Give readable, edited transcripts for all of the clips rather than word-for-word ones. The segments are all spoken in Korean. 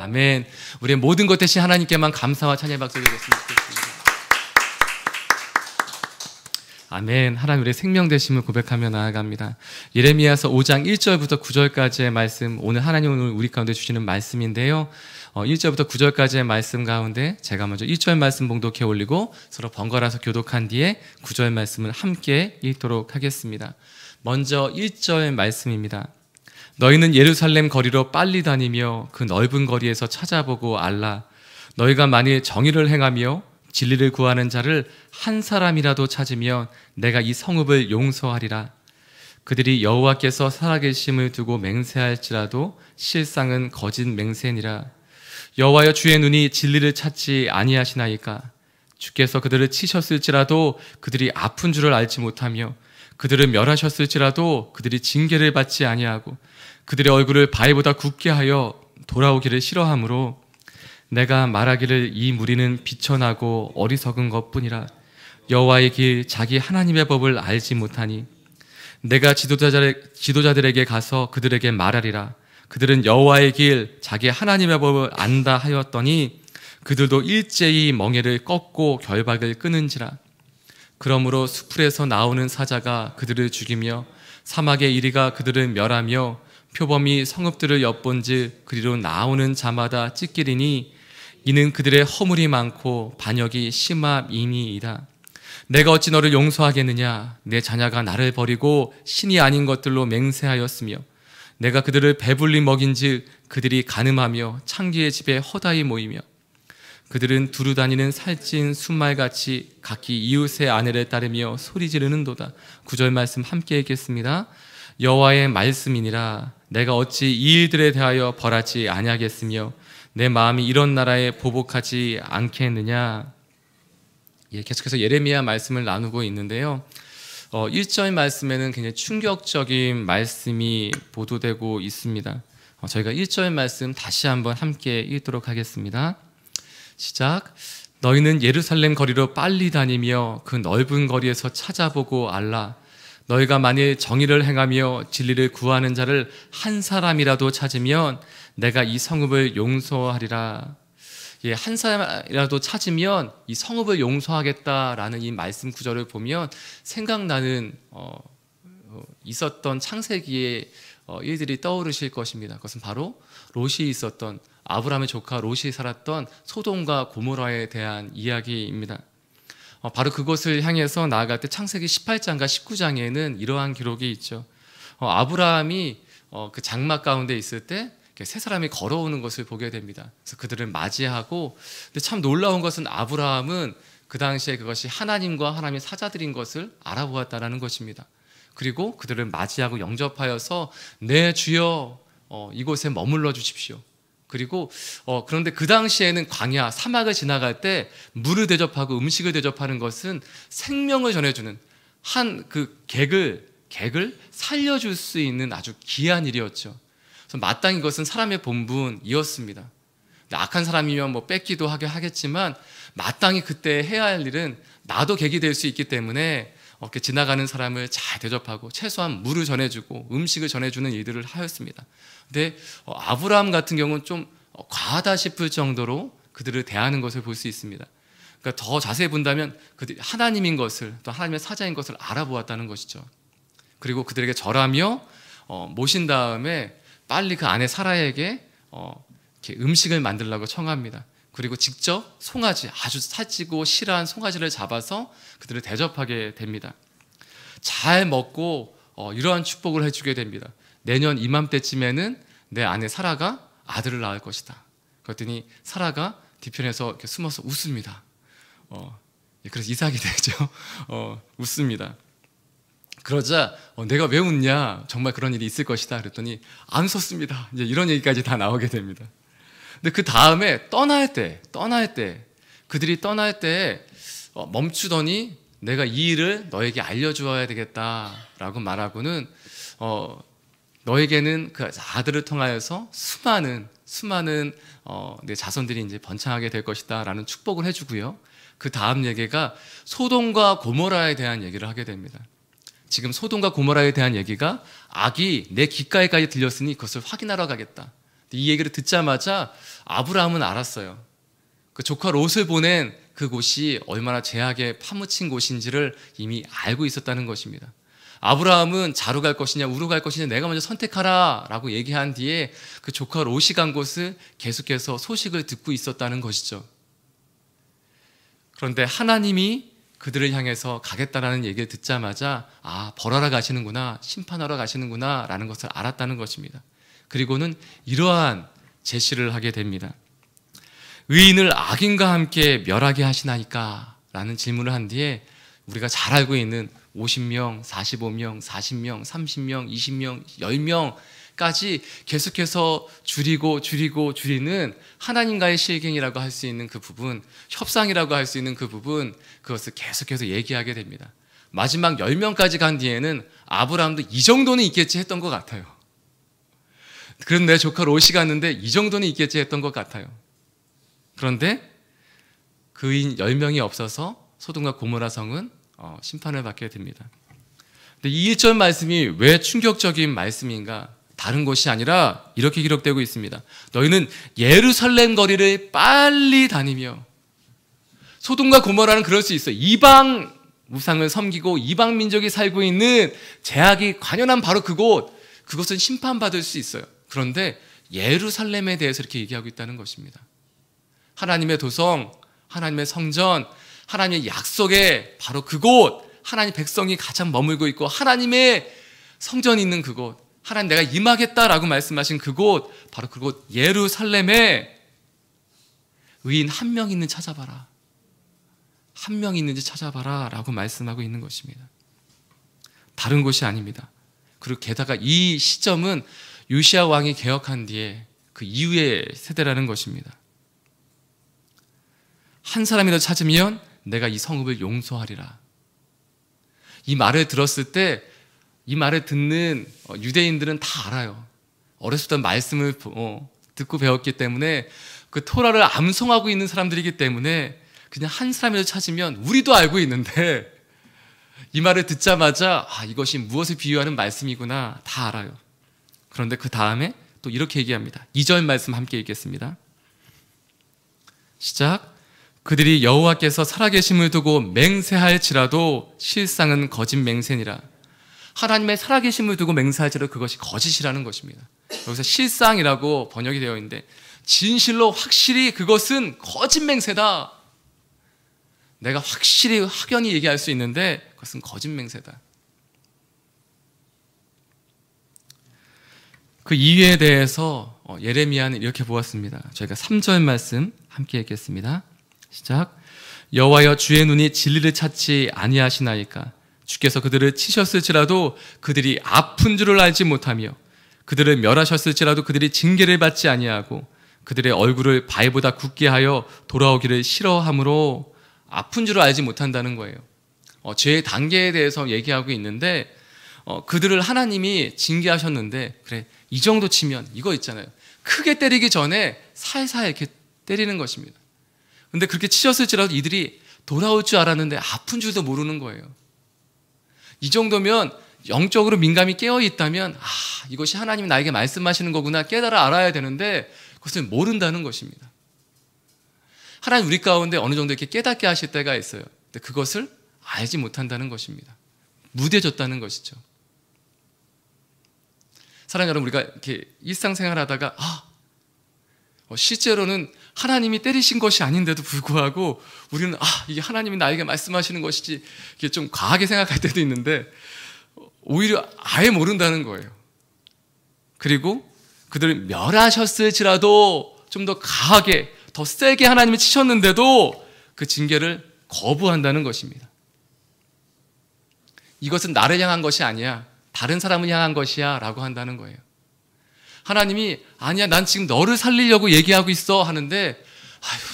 아멘. 우리의 모든 것 대신 하나님께만 감사와 찬양의 박수 드리겠습니다. 아멘. 하나님 우리의 생명 되심을 고백하며 나아갑니다. 예레미야서 5장 1절부터 9절까지의 말씀, 오늘 하나님 오늘 우리 가운데 주시는 말씀인데요. 1절부터 9절까지의 말씀 가운데 제가 먼저 1절 말씀 봉독해 올리고 서로 번갈아서 교독한 뒤에 9절 말씀을 함께 읽도록 하겠습니다. 먼저 1절 말씀입니다. 너희는 예루살렘 거리로 빨리 다니며 그 넓은 거리에서 찾아보고 알라. 너희가 만일 정의를 행하며 진리를 구하는 자를 한 사람이라도 찾으면 내가 이 성읍을 용서하리라. 그들이 여호와께서 살아계심을 두고 맹세할지라도 실상은 거짓 맹세니라. 여호와여, 주의 눈이 진리를 찾지 아니하시나이까. 주께서 그들을 치셨을지라도 그들이 아픈 줄을 알지 못하며 그들을 멸하셨을지라도 그들이 징계를 받지 아니하고 그들의 얼굴을 바위보다 굳게 하여 돌아오기를 싫어하므로 내가 말하기를 이 무리는 비천하고 어리석은 것뿐이라. 여호와의 길 자기 하나님의 법을 알지 못하니 내가 지도자들에게 가서 그들에게 말하리라. 그들은 여호와의 길 자기 하나님의 법을 안다 하였더니 그들도 일제히 멍에를 꺾고 결박을 끊은지라. 그러므로 수풀에서 나오는 사자가 그들을 죽이며 사막의 이리가 그들을 멸하며 표범이 성읍들을 엿본즉 그리로 나오는 자마다 찢기리니 이는 그들의 허물이 많고 반역이 심함이니이다. 내가 어찌 너를 용서하겠느냐. 내 자녀가 나를 버리고 신이 아닌 것들로 맹세하였으며 내가 그들을 배불리 먹인즉 그들이 간음하며 창기의 집에 허다히 모이며 그들은 두루 다니는 살찐 순말같이 각기 이웃의 아내를 따르며 소리 지르는도다. 9절 말씀 함께 읽겠습니다. 여호와의 말씀이니라. 내가 어찌 이 일들에 대하여 벌하지 아니하겠으며 내 마음이 이런 나라에 보복하지 않겠느냐. 계속해서 예레미야 말씀을 나누고 있는데요. 1절 말씀에는 굉장히 충격적인 말씀이 보도되고 있습니다. 저희가 1절 말씀 다시 한번 함께 읽도록 하겠습니다. 시작. 너희는 예루살렘 거리로 빨리 다니며 그 넓은 거리에서 찾아보고 알라. 너희가 만일 정의를 행하며 진리를 구하는 자를 한 사람이라도 찾으면 내가 이 성읍을 용서하리라. 한 사람이라도 찾으면 이 성읍을 용서하겠다라는 이 말씀 구절을 보면 생각나는 있었던 창세기의 일들이 떠오르실 것입니다. 그것은 바로 롯이 있었던, 아브라함의 조카 롯이 살았던 소돔과 고모라에 대한 이야기입니다. 바로 그것을 향해서 나아갈 때 창세기 18장과 19장에는 이러한 기록이 있죠. 아브라함이 그 장막 가운데 있을 때 세 사람이 걸어오는 것을 보게 됩니다. 그래서 그들을 맞이하고, 근데 참 놀라운 것은 아브라함은 그 당시에 그것이 하나님과 하나님의 사자들인 것을 알아보았다는 것입니다. 그리고 그들을 맞이하고 영접하여서 네 주여 이곳에 머물러 주십시오. 그리고 그런데 그 당시에는 광야, 사막을 지나갈 때 물을 대접하고 음식을 대접하는 것은 생명을 전해주는 한 그 객을 살려줄 수 있는 아주 귀한 일이었죠. 그래서 마땅히 이것은 사람의 본분이었습니다. 악한 사람이면 뭐 뺏기도 하겠지만 마땅히 그때 해야 할 일은 나도 객이 될 수 있기 때문에 이렇게 지나가는 사람을 잘 대접하고 최소한 물을 전해주고 음식을 전해주는 일들을 하였습니다. 근데 아브라함 같은 경우는 좀 과하다 싶을 정도로 그들을 대하는 것을 볼 수 있습니다. 그러니까 더 자세히 본다면 그들이 하나님인 것을, 또 하나님의 사자인 것을 알아보았다는 것이죠. 그리고 그들에게 절하며 모신 다음에 빨리 그 아내 사라에게 이렇게 음식을 만들라고 청합니다. 그리고 직접 송아지, 아주 살찌고 실한 송아지를 잡아서 그들을 대접하게 됩니다. 잘 먹고 이러한 축복을 해주게 됩니다. 내년 이맘때쯤에는 내 아내 사라가 아들을 낳을 것이다. 그랬더니 사라가 뒤편에서 이렇게 숨어서 웃습니다. 그래서 이삭이 되죠. 웃습니다. 그러자 내가 왜 웃냐, 정말 그런 일이 있을 것이다 그랬더니 안 웃었습니다. 이제 이런 얘기까지 다 나오게 됩니다. 근데 그 다음에 그들이 떠날 때 멈추더니 내가 이 일을 너에게 알려주어야 되겠다라고 말하고는 너에게는 그 아들을 통하여서 수많은 내 자손들이 이제 번창하게 될 것이다라는 축복을 해주고요. 그 다음 얘기가 소돔과 고모라에 대한 얘기를 하게 됩니다. 지금 소돔과 고모라에 대한 얘기가 악이 내 귓가에까지 들렸으니 그것을 확인하러 가겠다. 이 얘기를 듣자마자 아브라함은 알았어요. 그 조카 롯을 보낸 그곳이 얼마나 죄악에 파묻힌 곳인지를 이미 알고 있었다는 것입니다. 아브라함은 좌로 갈 것이냐 우로 갈 것이냐 내가 먼저 선택하라 라고 얘기한 뒤에 그 조카 롯이 간 곳을 계속해서 소식을 듣고 있었다는 것이죠. 그런데 하나님이 그들을 향해서 가겠다라는 얘기를 듣자마자 벌하러 가시는구나, 심판하러 가시는구나 라는 것을 알았다는 것입니다. 그리고는 이러한 제시를 하게 됩니다. 의인을 악인과 함께 멸하게 하시나이까? 라는 질문을 한 뒤에 우리가 잘 알고 있는 50명, 45명, 40명, 30명, 20명, 10명까지 계속해서 줄이는 하나님과의 실갱이라고 할 수 있는 그 부분, 협상이라고 할 수 있는 그 부분, 그것을 계속해서 얘기하게 됩니다. 마지막 10명까지 간 뒤에는 아브라함도 이 정도는 있겠지 했던 것 같아요. 그런 내 조카 롯이 갔는데 이 정도는 있겠지 했던 것 같아요. 그런데 그 의인 10명이 없어서 소돔과 고모라 성은 심판을 받게 됩니다. 근데 이 1절 말씀이 왜 충격적인 말씀인가? 다른 것이 아니라 이렇게 기록되고 있습니다. 너희는 예루살렘 거리를 빨리 다니며, 소돔과 고모라는 그럴 수 있어요. 이방 우상을 섬기고 이방 민족이 살고 있는 죄악이 관연한 바로 그곳은 심판받을 수 있어요. 그런데 예루살렘에 대해서 이렇게 얘기하고 있다는 것입니다. 하나님의 도성, 하나님의 성전, 하나님의 약속의 바로 그곳, 하나님 백성이 가장 머물고 있고 하나님의 성전이 있는 그곳, 하나님 내가 임하겠다라고 말씀하신 그곳, 바로 그곳 예루살렘에 의인 한 명 있는지 찾아봐라. 한 명 있는지 찾아봐라 라고 말씀하고 있는 것입니다. 다른 곳이 아닙니다. 그리고 게다가 이 시점은 요시야 왕이 개혁한 뒤에 그 이후의 세대라는 것입니다. 한 사람이라도 찾으면 내가 이 성읍을 용서하리라. 이 말을 들었을 때 이 말을 듣는 유대인들은 다 알아요. 어렸을 때 말씀을 듣고 배웠기 때문에 그 토라를 암송하고 있는 사람들이기 때문에 그냥 한 사람이라도 찾으면 우리도 알고 있는데 이 말을 듣자마자 이것이 무엇을 비유하는 말씀이구나 다 알아요. 그런데 그 다음에 또 이렇게 얘기합니다. 2절 말씀 함께 읽겠습니다. 시작. 그들이 여호와께서 살아계심을 두고 맹세할지라도 실상은 거짓 맹세니라. 하나님의 살아계심을 두고 맹세할지라도 그것이 거짓이라는 것입니다. 여기서 실상이라고 번역이 되어 있는데 진실로 확실히 그것은 거짓 맹세다. 내가 확실히 확연히 얘기할 수 있는데 그것은 거짓 맹세다. 그 이유에 대해서 예레미야는 이렇게 보았습니다. 저희가 3절 말씀 함께 읽겠습니다. 시작. 여호와여 주의 눈이 진리를 찾지 아니하시나이까? 주께서 그들을 치셨을지라도 그들이 아픈 줄을 알지 못하며 그들을 멸하셨을지라도 그들이 징계를 받지 아니하고 그들의 얼굴을 바위보다 굳게 하여 돌아오기를 싫어하므로 아픈 줄을 알지 못한다는 거예요. 죄의 단계에 대해서 얘기하고 있는데 그들을 하나님이 징계하셨는데 그래 이 정도 치면 이거 있잖아요. 크게 때리기 전에 살살 이렇게 때리는 것입니다. 근데 그렇게 치셨을지라도 이들이 돌아올 줄 알았는데 아픈 줄도 모르는 거예요. 이 정도면 영적으로 민감히 깨어 있다면 이것이 하나님이 나에게 말씀하시는 거구나 깨달아 알아야 되는데 그것을 모른다는 것입니다. 하나님 우리 가운데 어느 정도 이렇게 깨닫게 하실 때가 있어요. 근데 그것을 알지 못한다는 것입니다. 무뎌졌다는 것이죠. 사랑하는 여러분, 우리가 이렇게 일상생활하다가 실제로는 하나님이 때리신 것이 아닌데도 불구하고 우리는 이게 하나님이 나에게 말씀하시는 것이지 이게 좀 과하게 생각할 때도 있는데 오히려 아예 모른다는 거예요. 그리고 그들을 멸하셨을지라도 좀 더 강하게 더 세게 하나님이 치셨는데도 그 징계를 거부한다는 것입니다. 이것은 나를 향한 것이 아니야. 다른 사람을 향한 것이야 라고 한다는 거예요. 하나님이 아니야 난 지금 너를 살리려고 얘기하고 있어 하는데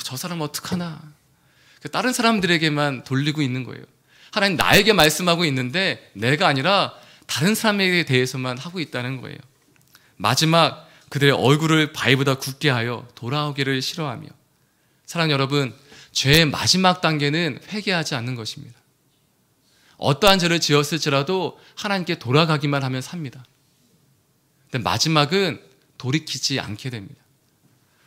저 사람 어떡하나 다른 사람들에게만 돌리고 있는 거예요. 하나님 나에게 말씀하고 있는데 내가 아니라 다른 사람에게 대해서만 하고 있다는 거예요. 마지막 그들의 얼굴을 바위보다 굳게 하여 돌아오기를 싫어하며. 사랑하는 여러분, 죄의 마지막 단계는 회개하지 않는 것입니다. 어떠한 죄를 지었을지라도 하나님께 돌아가기만 하면 삽니다. 근데 마지막은 돌이키지 않게 됩니다.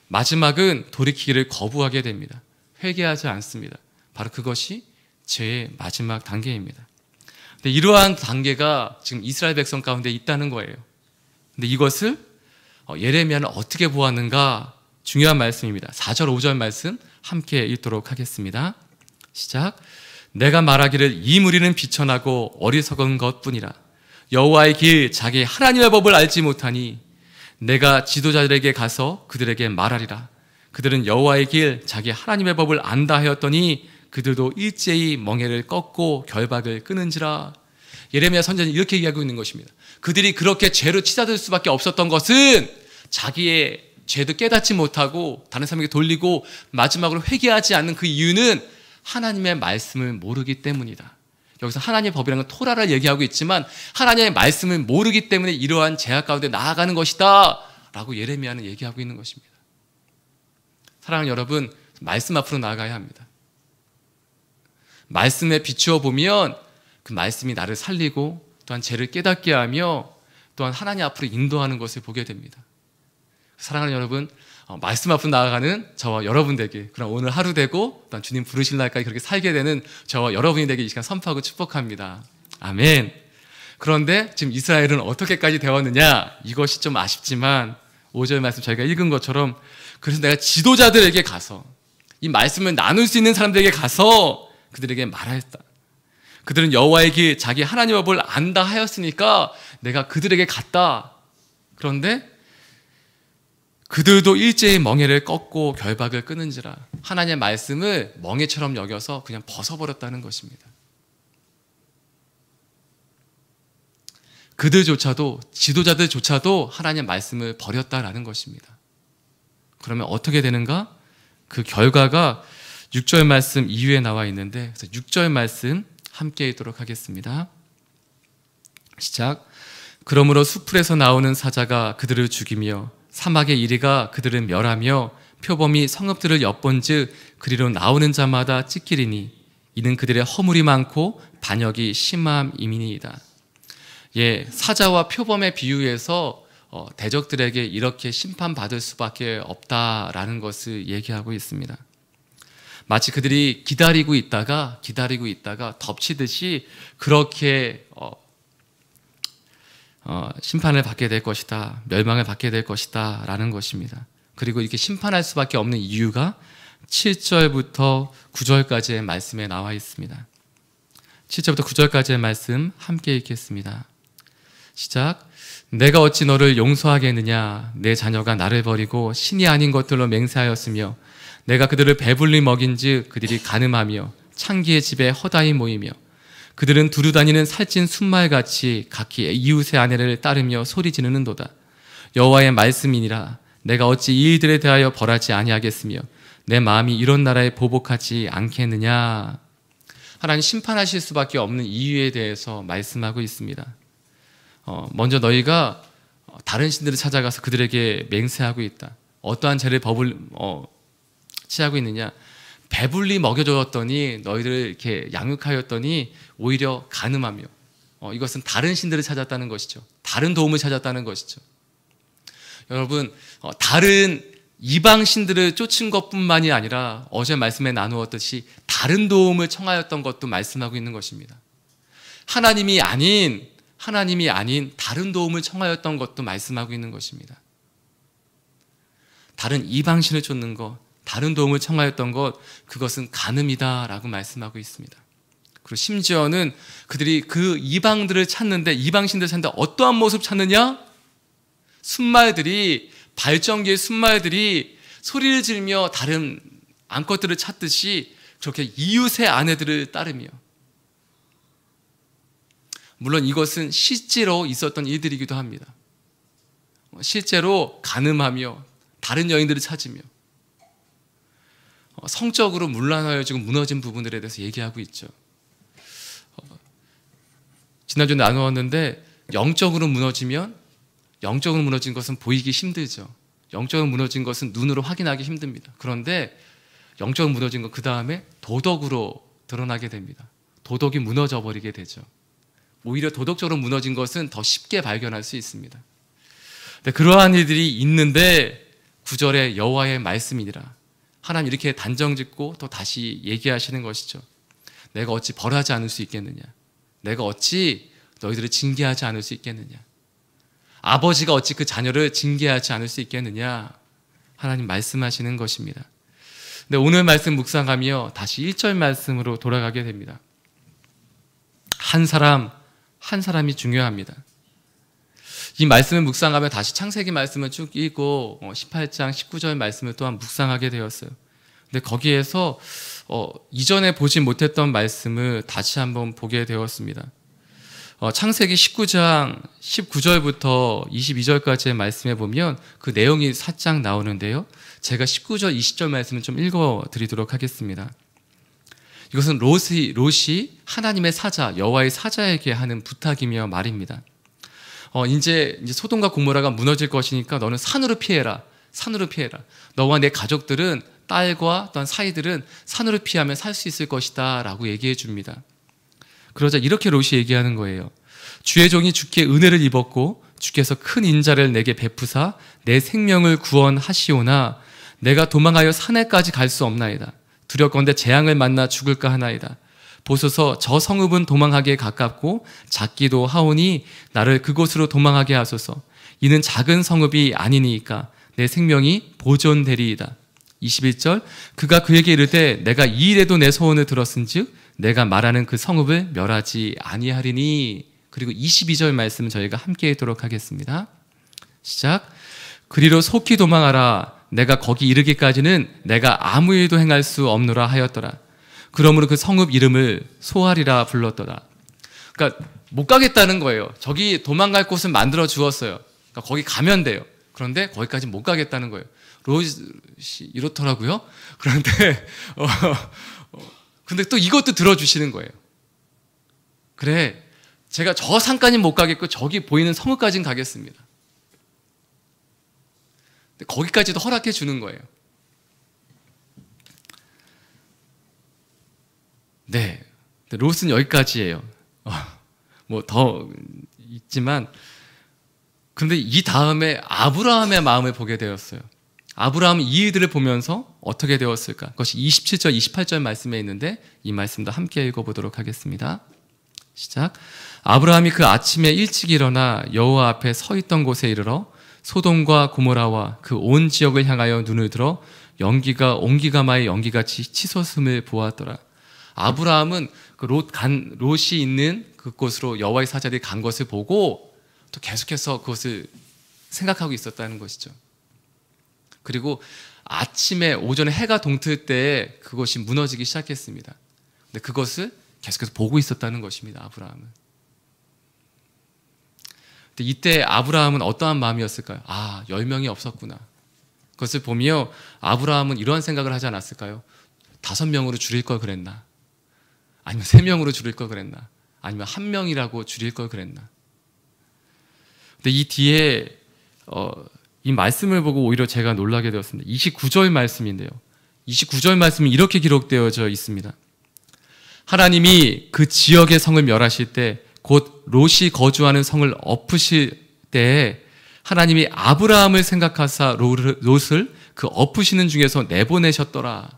마지막은 돌이키기를 거부하게 됩니다. 회개하지 않습니다. 바로 그것이 죄의 마지막 단계입니다. 근데 이러한 단계가 지금 이스라엘 백성 가운데 있다는 거예요. 근데 이것을 예레미야는 어떻게 보았는가? 중요한 말씀입니다. 4절 5절 말씀 함께 읽도록 하겠습니다. 시작. 내가 말하기를 이 무리는 비천하고 어리석은 것뿐이라. 여호와의 길 자기 하나님의 법을 알지 못하니 내가 지도자들에게 가서 그들에게 말하리라. 그들은 여호와의 길 자기 하나님의 법을 안다 하였더니 그들도 일제히 멍에를 꺾고 결박을 끊은지라. 예레미야 선지자는 이렇게 얘기하고 있는 것입니다. 그들이 그렇게 죄로 치닫을 수밖에 없었던 것은 자기의 죄도 깨닫지 못하고 다른 사람에게 돌리고 마지막으로 회개하지 않는 그 이유는 하나님의 말씀을 모르기 때문이다. 여기서 하나님의 법이라는 건 토라를 얘기하고 있지만 하나님의 말씀을 모르기 때문에 이러한 제약 가운데 나아가는 것이다 라고 예레미야는 얘기하고 있는 것입니다. 사랑하는 여러분, 말씀 앞으로 나아가야 합니다. 말씀에 비추어 보면 그 말씀이 나를 살리고 또한 죄를 깨닫게 하며 또한 하나님 앞으로 인도하는 것을 보게 됩니다. 사랑하는 여러분, 말씀 앞으로 나아가는 저와 여러분 되길, 그럼 오늘 하루 되고 또한 주님 부르실 날까지 그렇게 살게 되는 저와 여러분이 되길 이 시간 선포하고 축복합니다. 아멘. 그런데 지금 이스라엘은 어떻게까지 되었느냐? 이것이 좀 아쉽지만 5절 말씀 저희가 읽은 것처럼 그래서 내가 지도자들에게 가서 이 말씀을 나눌 수 있는 사람들에게 가서 그들에게 말하였다. 그들은 여호와의 길 자기 하나님의 법을 안다 하였으니까 내가 그들에게 갔다. 그런데 그들도 일제히 멍에를 꺾고 결박을 끊은지라. 하나님의 말씀을 멍에처럼 여겨서 그냥 벗어버렸다는 것입니다. 그들조차도, 지도자들조차도 하나님의 말씀을 버렸다라는 것입니다. 그러면 어떻게 되는가? 그 결과가 6절 말씀 이후에 나와 있는데, 그래서 6절 말씀 함께 읽도록 하겠습니다. 시작. 그러므로 수풀에서 나오는 사자가 그들을 죽이며 사막의 이리가 그들을 멸하며 표범이 성읍들을 엿본즉 그리로 나오는 자마다 찢기리니 이는 그들의 허물이 많고 반역이 심함이니이다. 예, 사자와 표범의 비유에서 대적들에게 이렇게 심판받을 수밖에 없다라는 것을 얘기하고 있습니다. 마치 그들이 기다리고 있다가 덮치듯이 그렇게 심판을 받게 될 것이다, 멸망을 받게 될 것이다 라는 것입니다. 그리고 이렇게 심판할 수밖에 없는 이유가 7절부터 9절까지의 말씀에 나와 있습니다. 7절부터 9절까지의 말씀 함께 읽겠습니다. 시작. 내가 어찌 너를 용서하겠느냐? 내 자녀가 나를 버리고 신이 아닌 것들로 맹세하였으며 내가 그들을 배불리 먹인즉 그들이 간음하며 창기의 집에 허다히 모이며 그들은 두루 다니는 살찐 순말같이 각기 이웃의 아내를 따르며 소리 지르는도다. 여호와의 말씀이니라. 내가 어찌 이 일들에 대하여 벌하지 아니하겠으며 내 마음이 이런 나라에 보복하지 않겠느냐. 하나님 심판하실 수밖에 없는 이유에 대해서 말씀하고 있습니다. 먼저 너희가 다른 신들을 찾아가서 그들에게 맹세하고 있다. 어떠한 죄를 법을 취하고 있느냐? 배불리 먹여줬더니 너희들을 이렇게 양육하였더니 오히려 간음하며 이것은 다른 신들을 찾았다는 것이죠. 다른 도움을 찾았다는 것이죠. 여러분, 다른 이방 신들을 쫓은 것뿐만이 아니라 어제 말씀에 나누었듯이 다른 도움을 청하였던 것도 말씀하고 있는 것입니다. 하나님이 아닌 다른 도움을 청하였던 것도 말씀하고 있는 것입니다. 다른 이방 신을 쫓는 것, 다른 도움을 청하였던 것, 그것은 간음이다 라고 말씀하고 있습니다. 그리고 심지어는 그들이 그 이방들을 찾는데, 이방신들을 찾는데 어떠한 모습 찾느냐? 순말들이, 발전기의 순말들이 소리를 지르며 다른 암컷들을 찾듯이 그렇게 이웃의 아내들을 따르며, 물론 이것은 실제로 있었던 일들이기도 합니다. 실제로 간음하며 다른 여인들을 찾으며 성적으로 문란하여지고 무너진 부분들에 대해서 얘기하고 있죠. 지난주에 나누었는데 영적으로 무너진 것은 보이기 힘들죠. 영적으로 무너진 것은 눈으로 확인하기 힘듭니다. 그런데 영적으로 무너진 것, 그 다음에 도덕으로 드러나게 됩니다. 도덕이 무너져 버리게 되죠. 오히려 도덕적으로 무너진 것은 더 쉽게 발견할 수 있습니다. 그러한 일들이 있는데 9절에 여호와의 말씀이니라. 하나님 이렇게 단정짓고 또 다시 얘기하시는 것이죠. 내가 어찌 벌하지 않을 수 있겠느냐. 내가 어찌 너희들을 징계하지 않을 수 있겠느냐. 아버지가 어찌 그 자녀를 징계하지 않을 수 있겠느냐. 하나님 말씀하시는 것입니다. 근데 오늘 말씀 묵상하며 다시 1절 말씀으로 돌아가게 됩니다. 한 사람이 중요합니다. 이 말씀을 묵상하며 다시 창세기 말씀을 쭉 읽고 18장 19절 말씀을 또한 묵상하게 되었어요. 근데 거기에서 이전에 보지 못했던 말씀을 다시 한번 보게 되었습니다. 창세기 19장 19절부터 22절까지의 말씀에 보면 그 내용이 살짝 나오는데요. 제가 19절 20절 말씀을 좀 읽어드리도록 하겠습니다. 이것은 롯이 하나님의 사자, 여호와의 사자에게 하는 부탁이며 말입니다. 이제 소돔과 고모라가 무너질 것이니까 너는 산으로 피해라. 산으로 피해라. 너와 내 가족들은, 딸과 또한 사이들은 산으로 피하면 살 수 있을 것이다 라고 얘기해 줍니다. 그러자 이렇게 롯이 얘기하는 거예요. 주의 종이 주께 은혜를 입었고 주께서 큰 인자를 내게 베푸사 내 생명을 구원하시오나 내가 도망하여 산에까지 갈 수 없나이다. 두렵건대 재앙을 만나 죽을까 하나이다. 보소서 저 성읍은 도망하기에 가깝고 작기도 하오니 나를 그곳으로 도망하게 하소서. 이는 작은 성읍이 아니니까 내 생명이 보존되리이다. 21절 그가 그에게 이르되 내가 이 일에도 내 소원을 들었은즉 내가 말하는 그 성읍을 멸하지 아니하리니. 그리고 22절 말씀 저희가 함께 읽도록 하겠습니다. 시작. 그리로 속히 도망하라. 내가 거기 이르기까지는 내가 아무 일도 행할 수 없노라 하였더라. 그러므로 그 성읍 이름을 소알이라 불렀더라. 그러니까 못 가겠다는 거예요. 저기 도망갈 곳은 만들어 주었어요. 그러니까 거기 가면 돼요. 그런데 거기까지 못 가겠다는 거예요. 롯이 이렇더라고요. 그런데 근데 또 이것도 들어주시는 거예요. 그래, 제가 저 산까지는 못 가겠고 저기 보이는 성읍까지는 가겠습니다. 근데 거기까지도 허락해 주는 거예요. 네, 롯은 여기까지예요. 뭐 더 있지만, 근데 이 다음에 아브라함의 마음을 보게 되었어요. 아브라함은 이 일들을 보면서 어떻게 되었을까? 그것이 27절, 28절 말씀에 있는데 이 말씀도 함께 읽어보도록 하겠습니다. 시작. 아브라함이 그 아침에 일찍 일어나 여호와 앞에 서 있던 곳에 이르러 소돔과 고모라와 그 온 지역을 향하여 눈을 들어 연기가 온기가마의 연기같이 치솟음을 보았더라. 아브라함은 그 롯이 있는 그곳으로 여호와의 사자들이 간 것을 보고 또 계속해서 그것을 생각하고 있었다는 것이죠. 그리고 아침에 오전에 해가 동틀 때 그것이 무너지기 시작했습니다. 근데 그것을 계속해서 보고 있었다는 것입니다. 아브라함은. 근데 이때 아브라함은 어떠한 마음이었을까요? 아, 열명이 없었구나. 그것을 보며 아브라함은 이러한 생각을 하지 않았을까요? 5명으로 줄일 걸 그랬나? 아니면 3명으로 줄일 걸 그랬나? 아니면 1명이라고 줄일 걸 그랬나? 근데 이 뒤에 이 말씀을 보고 오히려 제가 놀라게 되었습니다. 29절 말씀인데요. 29절 말씀이 이렇게 기록되어져 있습니다. 하나님이 그 지역의 성을 멸하실 때 곧 롯이 거주하는 성을 엎으실 때에 하나님이 아브라함을 생각하사 롯을 그 엎으시는 중에서 내보내셨더라.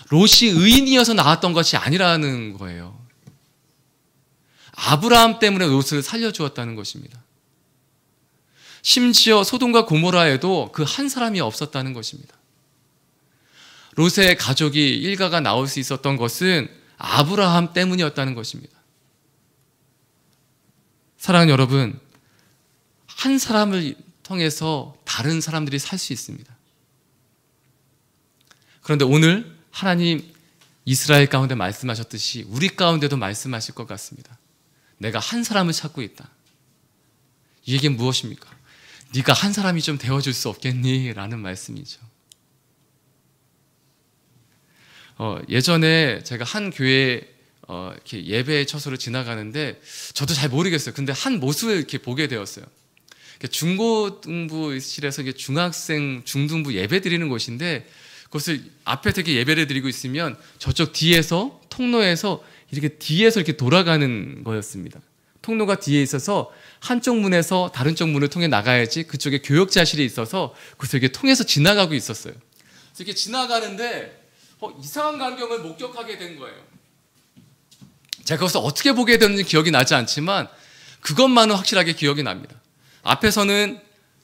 롯이 의인이어서 나왔던 것이 아니라는 거예요. 아브라함 때문에 롯을 살려주었다는 것입니다. 심지어 소돔과 고모라에도 그 한 사람이 없었다는 것입니다. 롯의 가족이 일가가 나올 수 있었던 것은 아브라함 때문이었다는 것입니다. 사랑하는 여러분, 한 사람을 통해서 다른 사람들이 살 수 있습니다. 그런데 오늘 하나님 이스라엘 가운데 말씀하셨듯이 우리 가운데도 말씀하실 것 같습니다. 내가 한 사람을 찾고 있다. 이 얘기는 무엇입니까? 네가 한 사람이 좀 되어줄 수 없겠니? 라는 말씀이죠. 예전에 제가 한 교회 이렇게 예배 처소를 지나가는데 저도 잘 모르겠어요. 근데 한 모습을 이렇게 보게 되었어요. 중고등부실에서 중학생, 중등부 예배 드리는 곳인데 그것을 앞에서 이렇게 예배를 드리고 있으면 저쪽 뒤에서 통로에서 이렇게 뒤에서 이렇게 돌아가는 거였습니다. 통로가 뒤에 있어서 한쪽 문에서 다른 쪽 문을 통해 나가야지 그쪽에 교역자실이 있어서 그래서 이렇게 통해서 지나가고 있었어요. 그래서 이렇게 지나가는데 이상한 광경을 목격하게 된 거예요. 제가 그것을 어떻게 보게 됐는지 기억이 나지 않지만 그것만은 확실하게 기억이 납니다. 앞에서는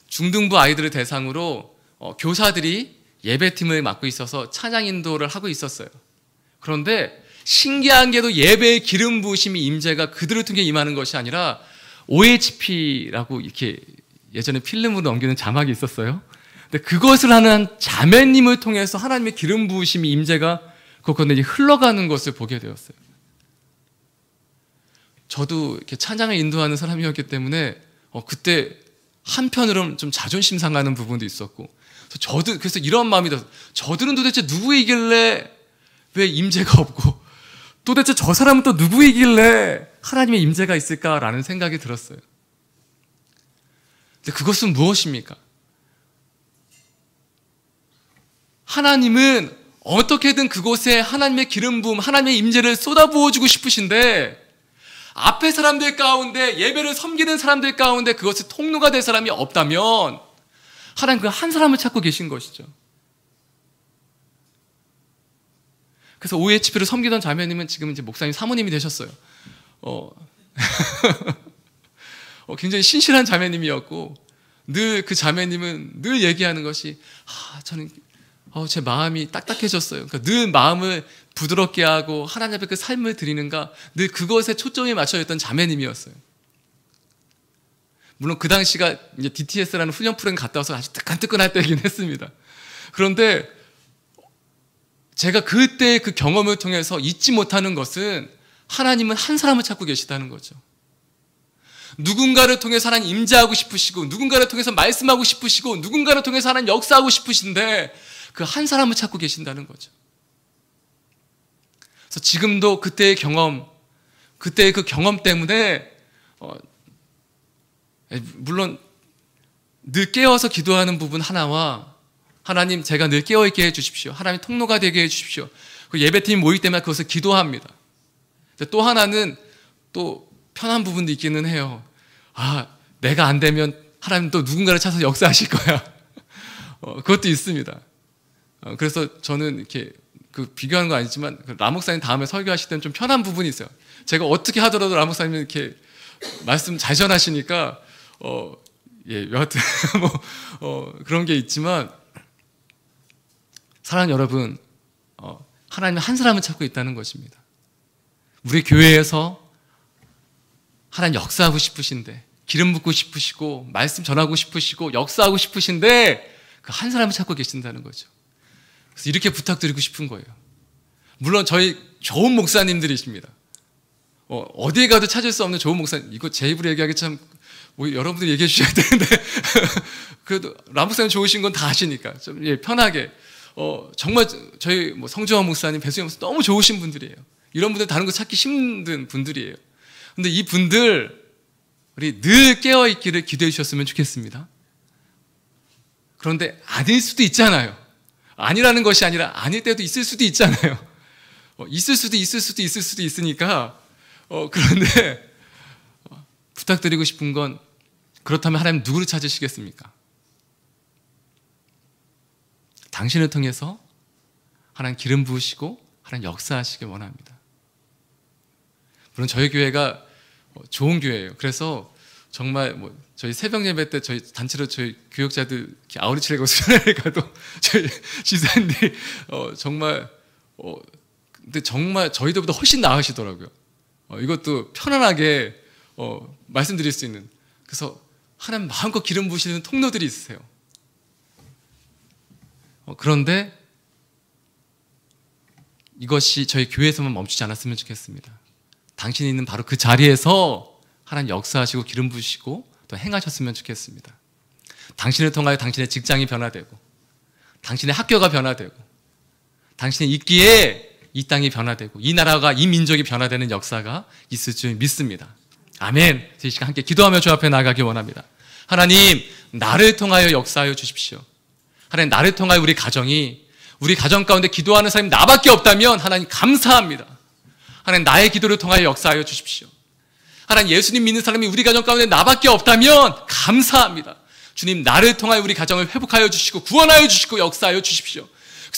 중등부 아이들을 대상으로 교사들이 예배팀을 맡고 있어서 찬양 인도를 하고 있었어요. 그런데 신기한 게도 예배의 기름 부으심이 임재가 그들을 통해 임하는 것이 아니라 OHP라고 이렇게 예전에 필름으로 넘기는 자막이 있었어요. 근데 그것을 하는 자매님을 통해서 하나님의 기름 부으심이 임재가 그 가운데 흘러가는 것을 보게 되었어요. 저도 이렇게 찬양을 인도하는 사람이었기 때문에 그때 한편으로는 좀 자존심 상하는 부분도 있었고, 그래서 이런 마음이 들었어요. 저들은 도대체 누구이길래 왜 임재가 없고, 도대체 저 사람은 또 누구이길래 하나님의 임재가 있을까라는 생각이 들었어요. 근데 그것은 무엇입니까? 하나님은 어떻게든 그곳에 하나님의 기름 부음, 하나님의 임재를 쏟아부어주고 싶으신데 앞에 사람들 가운데, 예배를 섬기는 사람들 가운데 그것이 통로가 될 사람이 없다면 하나님 그 한 사람을 찾고 계신 것이죠. 그래서 OHP를 섬기던 자매님은 지금 이제 목사님 사모님이 되셨어요. 굉장히 신실한 자매님이었고, 늘 그 자매님은 늘 얘기하는 것이 저는 제 마음이 딱딱해졌어요. 그러니까 늘 마음을 부드럽게 하고 하나님 앞에 그 삶을 드리는가, 늘 그것에 초점이 맞춰 있던 자매님이었어요. 물론 그 당시가 이제 DTS라는 훈련 프로그램 갔다 와서 아주 뜨끈뜨끈할 때이긴 했습니다. 그런데 제가 그때 그 경험을 통해서 잊지 못하는 것은 하나님은 한 사람을 찾고 계시다는 거죠. 누군가를 통해서 하나님 임재하고 싶으시고, 누군가를 통해서 말씀하고 싶으시고, 누군가를 통해서 하나님 역사하고 싶으신데 그 한 사람을 찾고 계신다는 거죠. 그래서 지금도 그때의 경험, 그때의 그 경험 때문에 물론 늘 깨어서 기도하는 부분 하나와, 하나님 제가 늘 깨어있게 해주십시오, 하나님 통로가 되게 해주십시오, 그 예배팀 모일 때마다 그것을 기도합니다. 또 하나는 또 편한 부분도 있기는 해요. 내가 안 되면 하나님 또 누군가를 찾아서 역사하실 거야. 그것도 있습니다. 그래서 저는 이렇게 비교하는 거 아니지만 라 목사님 다음에 설교하실 때는 좀 편한 부분이 있어요. 제가 어떻게 하더라도 라 목사님은 이렇게 말씀 잘 전하시니까 여하튼 그런 게 있지만, 사랑하는 여러분, 하나님은 한 사람을 찾고 있다는 것입니다. 우리 교회에서 하나님 역사하고 싶으신데, 기름 붓고 싶으시고, 말씀 전하고 싶으시고, 역사하고 싶으신데 그 한 사람을 찾고 계신다는 거죠. 그래서 이렇게 부탁드리고 싶은 거예요. 물론 저희 좋은 목사님들이십니다. 어디에 가도 찾을 수 없는 좋은 목사님, 이거 제 입으로 얘기하기 참 여러분들이 얘기해 주셔야 되는데 그래도 라 목사님 좋으신 건 다 아시니까 좀 편하게, 정말 저희 성주환 목사님, 배수영 목사님 너무 좋으신 분들이에요. 이런 분들 다른 거 찾기 힘든 분들이에요. 근데 이 분들이 늘 깨어있기를 기도해 주셨으면 좋겠습니다. 그런데 아닐 수도 있잖아요. 아니라는 것이 아니라 아닐 때도 있을 수도 있잖아요. 있을 수도 있으니까 그런데 부탁드리고 싶은 건, 그렇다면 하나님 누구를 찾으시겠습니까? 당신을 통해서 하나님 기름 부으시고 하나님 역사하시길 원합니다. 물론 저희 교회가 좋은 교회예요. 그래서 정말 저희 새벽 예배 때 저희 단체로 저희 교역자들 아우리치를 가고 수련회를 가도 저희 지사님들이 정말 근데 정말 저희들보다 훨씬 나으시더라고요. 이것도 편안하게 말씀드릴 수 있는, 그래서 하나님 마음껏 기름 부으시는 통로들이 있으세요. 그런데 이것이 저희 교회에서만 멈추지 않았으면 좋겠습니다. 당신이 있는 바로 그 자리에서 하나님 역사하시고 기름 부으시고 또 행하셨으면 좋겠습니다. 당신을 통하여 당신의 직장이 변화되고, 당신의 학교가 변화되고, 당신의 있기에 이 땅이 변화되고, 이 나라가, 이 민족이 변화되는 역사가 있을 줄 믿습니다. 아멘. 이 시간 함께 기도하며 주 앞에 나가기 원합니다. 하나님, 나를 통하여 역사하여 주십시오. 하나님, 나를 통하여 우리 가정 가운데 기도하는 사람이 나밖에 없다면 하나님 감사합니다. 하나님, 나의 기도를 통하여 역사하여 주십시오. 하나님, 예수님 믿는 사람이 우리 가정 가운데 나밖에 없다면 감사합니다. 주님, 나를 통하여 우리 가정을 회복하여 주시고 구원하여 주시고 역사하여 주십시오.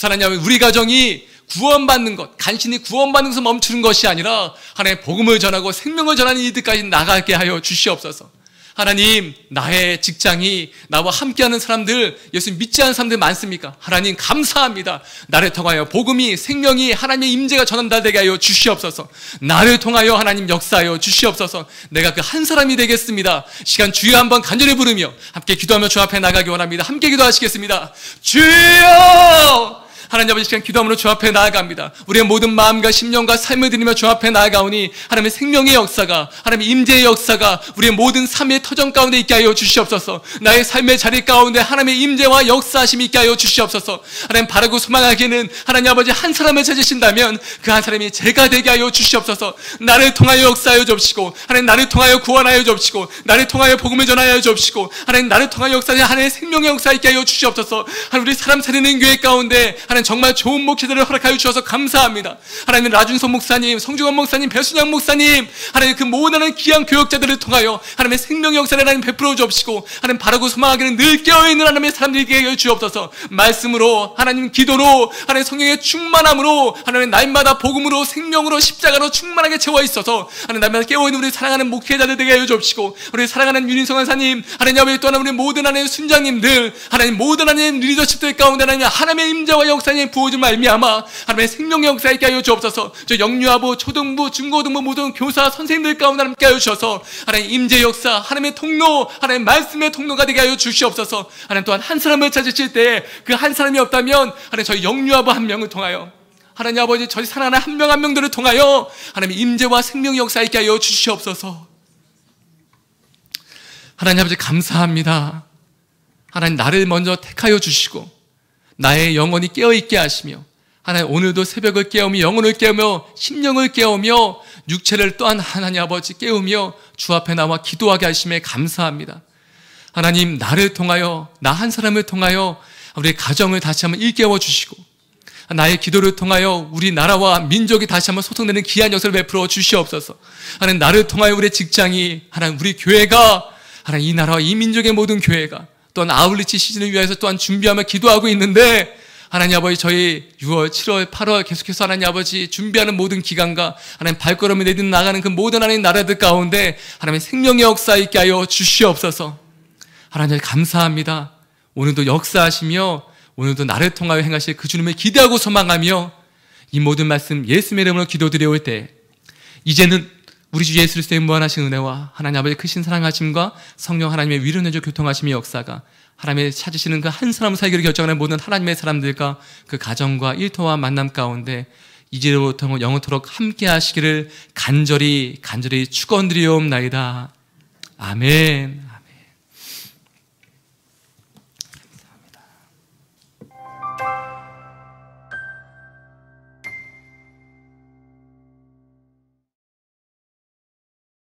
하나님, 우리 가정이 구원받는 것, 간신히 구원받는 것을 멈추는 것이 아니라 하나님의 복음을 전하고 생명을 전하는 이들까지 나가게 하여 주시옵소서. 하나님, 나의 직장이 나와 함께하는 사람들, 예수님 믿지 않는 사람들 많습니까? 하나님 감사합니다. 나를 통하여 복음이, 생명이, 하나님의 임재가 전달되게 하여 주시옵소서. 나를 통하여 하나님 역사하여 주시옵소서. 내가 그 한 사람이 되겠습니다. 시간 주여 한번 간절히 부르며 함께 기도하며 주 앞에 나가기 원합니다. 함께 기도하시겠습니다. 주여! 하나님 아버지, 시간 기도함으로 주 앞에 나아갑니다. 우리의 모든 마음과 심령과 삶을 드리며 주 앞에 나아가오니 하나님의 생명의 역사가, 하나님의 임재의 역사가 우리의 모든 삶의 터전 가운데 있게 하여 주시옵소서. 나의 삶의 자리 가운데 하나님의 임재와 역사하심이 있게 하여 주시옵소서. 하나님, 바라고 소망하기에는 하나님 아버지 한 사람을 찾으신다면 그 한 사람이 제가 되게 하여 주시옵소서. 나를 통하여 역사하여 주옵시고, 하나님 나를 통하여 구원하여 주옵시고, 나를 통하여 복음을 전하여 주옵시고, 하나님 나를 통하여 역사하여 하나님의 생명의 역사 있게 하여 주시옵소서. 하나님, 우리 사람 살리는 교회 가운데 하나님 정말 좋은 목회자들을 허락하여 주셔서 감사합니다. 하나님, 라준선 목사님, 성중원 목사님, 배순양 목사님, 하나님 그 모든 귀한 교역자들을 통하여 하나님의 생명의 역사를 하나님 베풀어 주옵시고, 하나님 바라고 소망하기는 늘 깨어있는 하나님의 사람들에게 하여 주옵소서. 말씀으로, 하나님 기도로, 하나님 성령의 충만함으로, 하나님 날마다 복음으로, 생명으로, 십자가로 충만하게 채워 있어서 하나님 날마다 깨어있는 우리 사랑하는 목회자들에게 하여 주옵시고, 우리 사랑하는 윤인성 원사님, 하나님 아버지, 또한 우리 모든 하나님의 순장님들, 하나님 모든 하나님 리더십들 가운데 하나님의 임재와 역사 하나님 부어줌 말미암아 하나님의 생명의 역사 있게 하여 주옵소서. 저 영유아부, 초등부, 중고등부 모든 교사 선생님들 가운데 함께 하여 주셔서 하나님 임재 역사, 하나님의 통로, 하나님 말씀의 통로가 되게 하여 주시옵소서. 하나님 또한 한 사람을 찾으실 때 그 한 사람이 없다면 하나님 저희 영유아부 한 명을 통하여, 하나님 아버지 저희 사랑하는 한 명 한 명들을 통하여 하나님 임재와 생명의 역사 있게 하여 주시옵소서. 하나님 아버지 감사합니다. 하나님 나를 먼저 택하여 주시고 나의 영혼이 깨어있게 하시며, 하나님 오늘도 새벽을 깨우며 영혼을 깨우며 심령을 깨우며 육체를 또한 하나님 아버지 깨우며 주 앞에 나와 기도하게 하심에 감사합니다. 하나님, 나를 통하여, 나 한 사람을 통하여 우리의 가정을 다시 한번 일깨워 주시고, 나의 기도를 통하여 우리 나라와 민족이 다시 한번 소통되는 귀한 역사를 베풀어 주시옵소서. 하나님, 나를 통하여 우리의 직장이, 하나님 우리 교회가, 하나님 이 나라와 이 민족의 모든 교회가 또한 아울리치 시즌을 위해서 또한 준비하며 기도하고 있는데, 하나님 아버지 저희 6월, 7월, 8월 계속해서 하나님 아버지 준비하는 모든 기간과 하나님 발걸음을 내딛 나가는 그 모든 하나님 나라들 가운데 하나님의 생명의 역사 있게 하여 주시옵소서. 하나님 감사합니다. 오늘도 역사하시며 오늘도 나를 통하여 행하실 그 주님을 기대하고 소망하며 이 모든 말씀 예수님의 이름으로 기도드려올 때, 이제는 우리 주 예수 그리스도의 무한하신 은혜와 하나님 아버지의 크신 사랑하심과 성령 하나님의 위로 내줘 교통하심의 역사가 하나님의 찾으시는 그 한 사람을 살기를 결정하는 모든 하나님의 사람들과 그 가정과 일터와 만남 가운데 이제로부터 영원토록 함께 하시기를 간절히 축원드리옵나이다. 아멘.